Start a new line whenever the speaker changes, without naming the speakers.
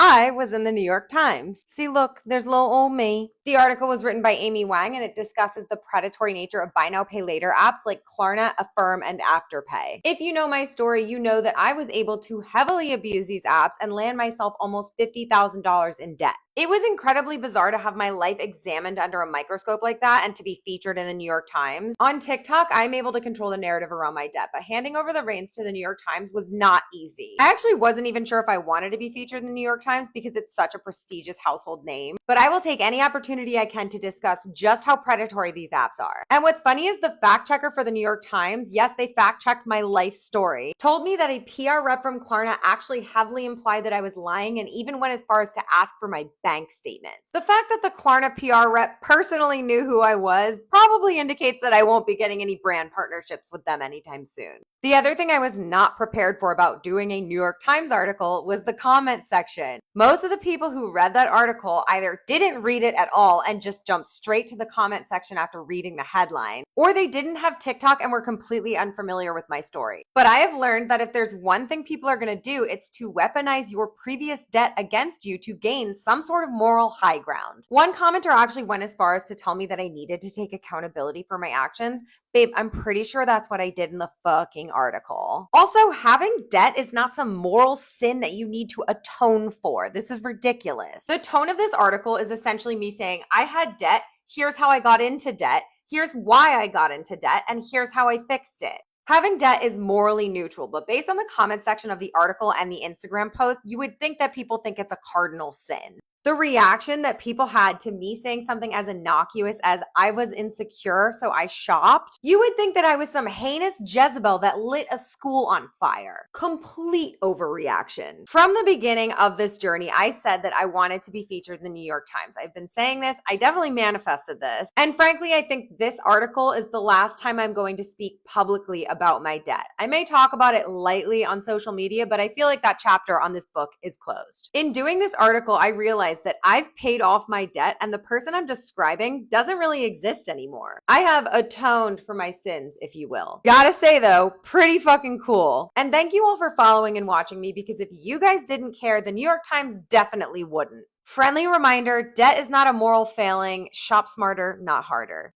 I was in the New York Times. See, look, there's little old me. The article was written by Amy Wang and it discusses the predatory nature of buy now, pay later apps like Klarna, Affirm, and Afterpay. If you know my story, you know that I was able to heavily abuse these apps and land myself almost $50,000 in debt. It was incredibly bizarre to have my life examined under a microscope like that and to be featured in the New York Times. On TikTok, I'm able to control the narrative around my debt, but handing over the reins to the New York Times was not easy. I actually wasn't even sure if I wanted to be featured in the New York Times because it's such a prestigious household name, but I will take any opportunity I can to discuss just how predatory these apps are. And what's funny is the fact checker for the New York Times, yes, they fact checked my life story, told me that a PR rep from Klarna actually heavily implied that I was lying and even went as far as to ask for my bank statements. The fact that the Klarna PR rep personally knew who I was probably indicates that I won't be getting any brand partnerships with them anytime soon. The other thing I was not prepared for about doing a New York Times article was the comment section. Most of the people who read that article either didn't read it at all and just jumped straight to the comment section after reading the headline, or they didn't have TikTok and were completely unfamiliar with my story. But I have learned that if there's one thing people are going to do, it's to weaponize your previous debt against you to gain some sort of moral high ground. One commenter actually went as far as to tell me that I needed to take accountability for my actions. Babe, I'm pretty sure that's what I did in the fucking article. Also, having debt is not some moral sin that you need to atone for. This is ridiculous. The tone of this article is essentially me saying, I had debt, here's how I got into debt, here's why I got into debt, and here's how I fixed it. Having debt is morally neutral, but based on the comment section of the article and the Instagram post, you would think that people think it's a cardinal sin. The reaction that people had to me saying something as innocuous as I was insecure, so I shopped, you would think that I was some heinous Jezebel that lit a school on fire. Complete overreaction. From the beginning of this journey, I said that I wanted to be featured in the New York Times. I've been saying this, I definitely manifested this. And frankly, I think this article is the last time I'm going to speak publicly about my debt. I may talk about it lightly on social media, but I feel like that chapter on this book is closed. In doing this article, I realized that I've paid off my debt and the person I'm describing doesn't really exist anymore. I have atoned for my sins, if you will. Gotta say though, pretty fucking cool. And thank you all for following and watching me, because if you guys didn't care, the New York Times definitely wouldn't. Friendly reminder, debt is not a moral failing. Shop smarter, not harder.